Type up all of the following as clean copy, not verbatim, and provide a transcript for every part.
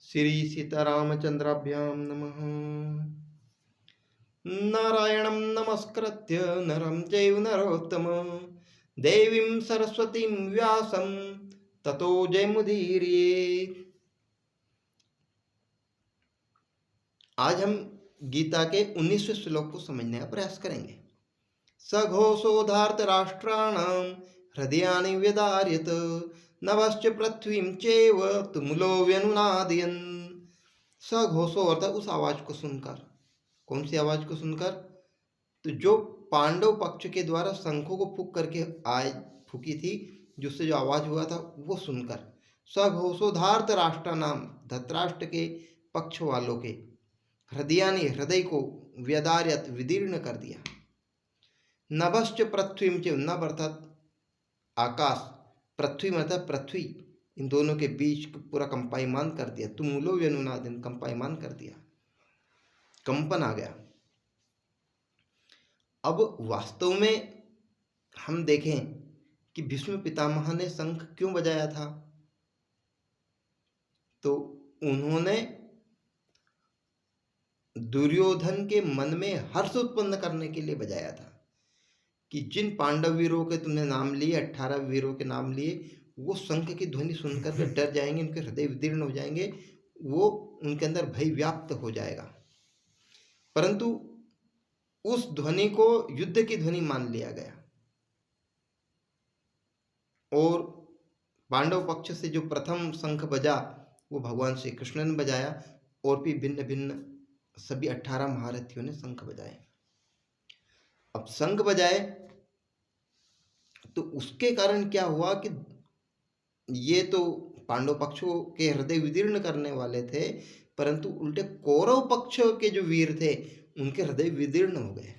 श्री सीतारामचंद्राभ्यां नमः। नारायणं नमस्कृत्य नरं चैव नरोत्तमं देवीं सरस्वतीं व्यासं ततो जयमुदीरयेत्। आज हम गीता के 19वें श्लोक को समझने का प्रयास करेंगे। सघोषोधार्त राष्ट्राणां हृदयानि व्यदार्यत नभश्च पृथ्वीं चैव तुमुलो व्यनुनादयन्। सघोषो अर्थात उस आवाज को सुनकर। कौन सी आवाज को सुनकर? तो जो पांडव पक्ष के द्वारा शंखों को फूंक करके फूकी थी, जिससे जो आवाज हुआ था वो सुनकर। सघोषोधार्त राष्ट्र नाम धृतराष्ट्र के पक्ष वालों के हृदयानि हृदय को व्यदार्यत विदीर्ण कर दिया। नभश्च पृथ्वी च नभ अर्थात आकाश, पृथ्वी अर्थात पृथ्वी, इन दोनों के बीच पूरा कंपायमान कर दिया। तुमुलो व्यनुनादन, कंपायमान कर दिया, कंपन आ गया। अब वास्तव में हम देखें कि भीष्म पितामह ने शंख क्यों बजाया था, तो उन्होंने दुर्योधन के मन में हर्ष उत्पन्न करने के लिए बजाया था कि जिन पांडव वीरों के तुमने नाम लिए, 18 वीरों के नाम लिए, वो शंख की ध्वनि सुनकर के डर जाएंगे, उनके हृदय विदीर्ण हो जाएंगे, वो उनके अंदर भय व्याप्त हो जाएगा। परंतु उस ध्वनि को युद्ध की ध्वनि मान लिया गया और पांडव पक्ष से जो प्रथम शंख बजा वो भगवान श्री कृष्ण ने बजाया और भी भिन्न भिन्न सभी 18 महारथियों ने शंख बजाए। अब शंख बजाए तो उसके कारण क्या हुआ कि ये तो पांडव पक्षों के हृदय विदीर्ण करने वाले थे, परंतु उल्टे कौरव पक्ष के जो वीर थे उनके हृदय विदीर्ण हो गए।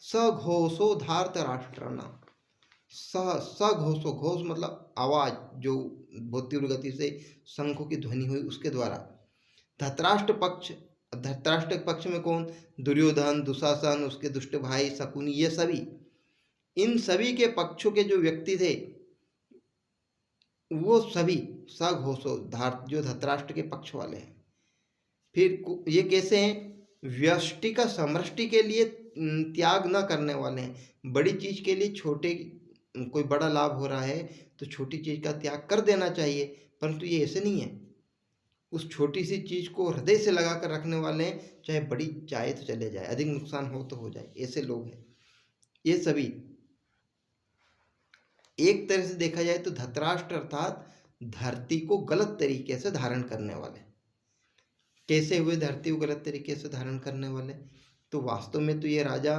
सघोषो धार्त राष्ट्रना, सघोषो, घोष मतलब आवाज, जो बहुत तीव्र गति से शंखों की ध्वनि हुई उसके द्वारा। धृतराष्ट्र पक्ष, धृतराष्ट्र पक्ष में कौन? दुर्योधन, दुशासन, उसके दुष्ट भाई शकुनी, ये सभी, इन सभी के पक्षों के जो व्यक्ति थे वो सभी सघोषो, जो धृतराष्ट्र के पक्ष वाले हैं। फिर ये कैसे हैं? व्यष्टि का समष्टि के लिए त्याग न करने वाले हैं। बड़ी चीज के लिए छोटे, कोई बड़ा लाभ हो रहा है तो छोटी चीज का त्याग कर देना चाहिए, परंतु ये ऐसे नहीं है। उस छोटी सी चीज को हृदय से लगा कर रखने वाले हैं, चाहे बड़ी चाहे तो चले जाए, अधिक नुकसान हो तो हो जाए, ऐसे लोग हैं ये सभी। एक तरह से देखा जाए तो धृतराष्ट्र अर्थात धरती को गलत तरीके से धारण करने वाले। कैसे हुए धरती को गलत तरीके से धारण करने वाले? तो वास्तव में तो ये राजा,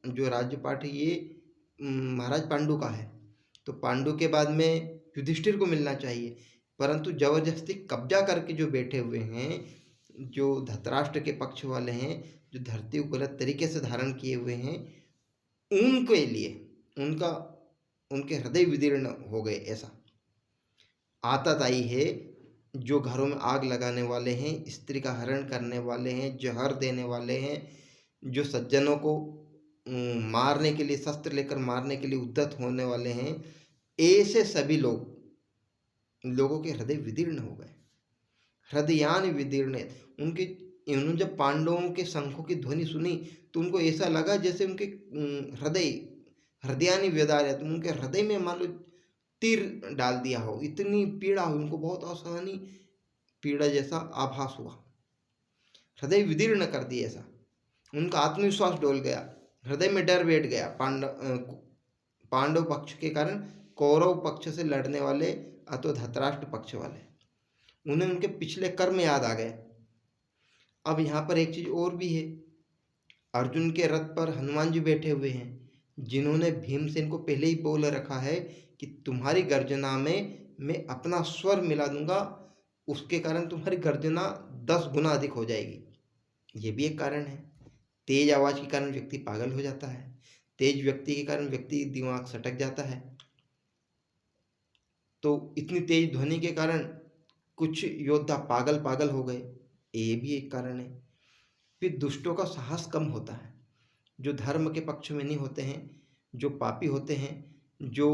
जो राज्यपाठ है, ये महाराज पांडु का है, तो पांडु के बाद में युधिष्ठिर को मिलना चाहिए, परंतु जबरदस्ती कब्जा करके जो बैठे हुए हैं, जो धृतराष्ट्र के पक्ष वाले हैं, जो धरती को गलत तरीके से धारण किए हुए हैं, उनके लिए उनके हृदय विदीर्ण हो गए। ऐसा आताताई है, जो घरों में आग लगाने वाले हैं, स्त्री का हरण करने वाले हैं, जहर देने वाले हैं, जो सज्जनों को मारने के लिए, शस्त्र लेकर मारने के लिए उद्यत होने वाले हैं, ऐसे सभी लोगों के हृदय विदीर्ण हो गए। हृदयान विदीर्ण, उन्होंने जब पांडवों के शंखों की ध्वनि सुनी तो उनको ऐसा लगा जैसे उनके हृदयानि व्यदार्य, उनके हृदय में मान लो तीर डाल दिया हो, इतनी पीड़ा हुई उनको, बहुत असहनीय पीड़ा जैसा आभास हुआ, हृदय विदीर्ण कर दिया ऐसा। उनका आत्मविश्वास डोल गया, हृदय में डर बैठ गया पांडव पक्ष के कारण कौरव पक्ष से लड़ने वाले अथवा धृतराष्ट्र पक्ष वाले, उन्हें उनके पिछले कर्म याद आ गए। अब यहाँ पर एक चीज और भी है, अर्जुन के रथ पर हनुमान जी बैठे हुए हैं, जिन्होंने भीमसेन को पहले ही बोल रखा है कि तुम्हारी गर्जना में मैं अपना स्वर मिला दूंगा, उसके कारण तुम्हारी गर्जना 10 गुना अधिक हो जाएगी। ये भी एक कारण है। तेज आवाज के कारण व्यक्ति पागल हो जाता है, तेज व्यक्ति के कारण व्यक्ति दिमाग सटक जाता है, तो इतनी तेज ध्वनि के कारण कुछ योद्धा पागल हो गए, ये भी एक कारण है। फिर दुष्टों का साहस कम होता है, जो धर्म के पक्ष में नहीं होते हैं, जो पापी होते हैं, जो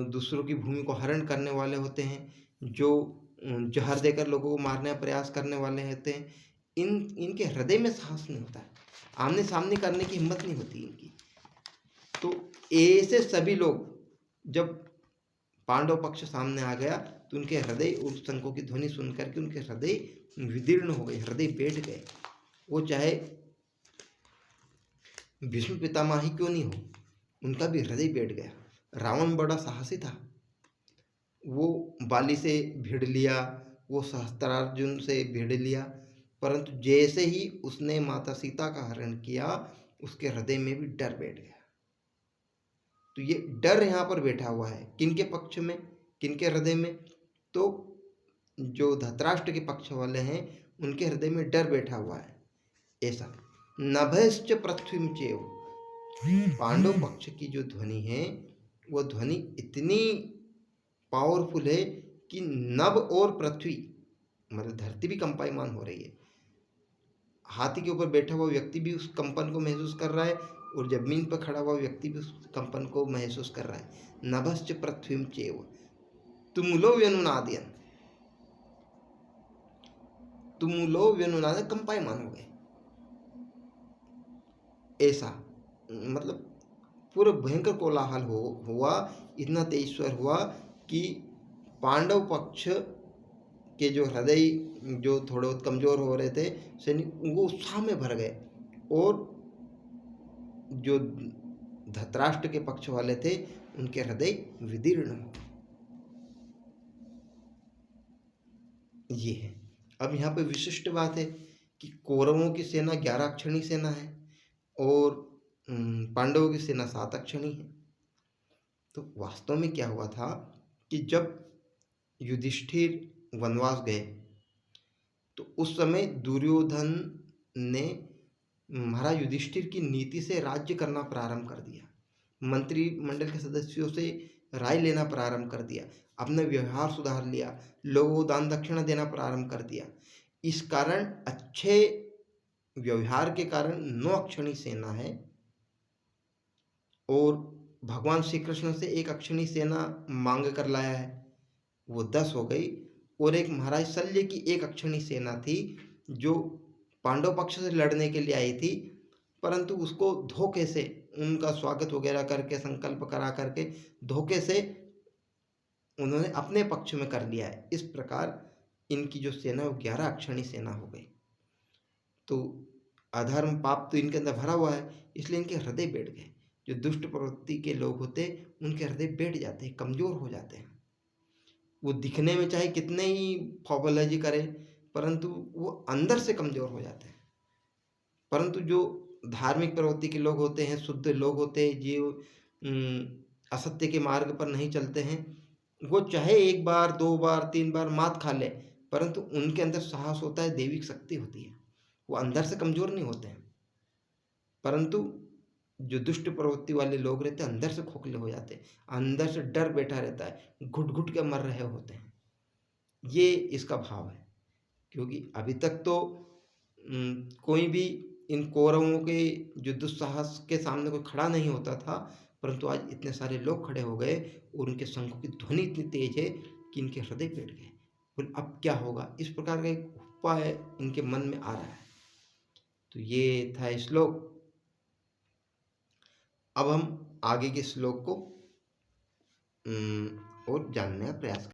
दूसरों की भूमि को हरण करने वाले होते हैं, जो जहर देकर लोगों को मारने का प्रयास करने वाले होते हैं, इनके हृदय में साहस नहीं होता है, आमने सामने करने की हिम्मत नहीं होती इनकी। तो ऐसे सभी लोग जब पांडव पक्ष सामने आ गया तो उनके हृदय उस शंखों की ध्वनि सुनकर के उनके हृदय विदीर्ण हो गए, हृदय बैठ गए। वो चाहे भीष्म पितामह ही क्यों नहीं हो, उनका भी हृदय बैठ गया। रावण बड़ा साहसी था, वो बाली से भिड़ लिया, वो सहस्त्रार्जुन से भिड़ लिया, परंतु जैसे ही उसने माता सीता का हरण किया उसके हृदय में भी डर बैठ गया। तो ये डर यहाँ पर बैठा हुआ है किनके पक्ष में, किनके हृदय में? तो जो धृतराष्ट्र के पक्ष वाले हैं उनके हृदय में डर बैठा हुआ है। ऐसा नभश्च पृथ्वी चेव, पांडव पक्ष की जो ध्वनि है वो ध्वनि इतनी पावरफुल है कि नभ और पृथ्वी मतलब धरती भी कंपायमान हो रही है। हाथी के ऊपर बैठा हुआ व्यक्ति भी उस कंपन को महसूस कर रहा है और जमीन पर खड़ा हुआ व्यक्ति भी उस कंपन को महसूस कर रहा है। नभश्च पृथ्वी चेव तुमुलो व्यनुनादयन, तुमुलो व्यनुनादयन, कंपायमान हो गए। ऐसा मतलब पूरा भयंकर कोलाहल हुआ, इतना तेजस्वर हुआ कि पांडव पक्ष के जो हृदय जो थोड़े बहुत कमजोर हो रहे थे सैनिक वो उत्साह में भर गए, और जो धृतराष्ट्र के पक्ष वाले थे उनके हृदय विदीर्ण हो। ये है। अब यहाँ पे विशिष्ट बात है कि कौरवों की सेना 11 अक्षणी सेना है और पांडवों की सेना 7 अक्षणी है। तो वास्तव में क्या हुआ था कि जब युधिष्ठिर वनवास गए तो उस समय दुर्योधन ने महाराज युधिष्ठिर की नीति से राज्य करना प्रारंभ कर दिया, मंत्रिमंडल के सदस्यों से राय लेना प्रारंभ कर दिया, अपना व्यवहार सुधार लिया, लोगों को दान दक्षिणा देना प्रारंभ कर दिया। इस कारण अच्छे व्यवहार के कारण 9 अक्षणी सेना है और भगवान श्री कृष्ण से 1 अक्षणी सेना मांग कर लाया है, वो 10 हो गई। और एक महाराज शल्य की 1 अक्षणी सेना थी जो पांडव पक्ष से लड़ने के लिए आई थी, परंतु उसको धोखे से उनका स्वागत वगैरह करके संकल्प करा करके धोखे से उन्होंने अपने पक्ष में कर लिया है। इस प्रकार इनकी जो सेना वो 11 अक्षणी सेना हो गई। तो अधर्म पाप तो इनके अंदर भरा हुआ है, इसलिए इनके हृदय बैठ गए। जो दुष्ट प्रवृत्ति के लोग होते उनके हृदय बैठ जाते हैं, कमजोर हो जाते हैं। वो दिखने में चाहे कितने ही फौबलाजी करे परंतु वो अंदर से कमजोर हो जाते हैं। परंतु जो धार्मिक प्रवृत्ति के लोग होते हैं, शुद्ध लोग होते हैं, जो असत्य के मार्ग पर नहीं चलते हैं, वो चाहे 1 बार 2 बार 3 बार मात खा ले परंतु उनके अंदर साहस होता है, दैविक शक्ति होती है, वो अंदर से कमजोर नहीं होते हैं। परंतु जो दुष्ट प्रवृत्ति वाले लोग रहते हैं अंदर से खोखले हो जाते हैं, अंदर से डर बैठा रहता है, घुट घुट के मर रहे होते हैं। ये इसका भाव है। क्योंकि अभी तक तो कोई भी इन कौरवों के जो दुस्साहस के सामने कोई खड़ा नहीं होता था, परंतु आज इतने सारे लोग खड़े हो गए और उनके शंखों की ध्वनि इतनी तेज है कि इनके हृदय बैठ गए। बोले अब क्या होगा, इस प्रकार का एक उपाय इनके मन में आ रहा है। तो ये था श्लोक। अब हम आगे के श्लोक को और जानने का प्रयास करें।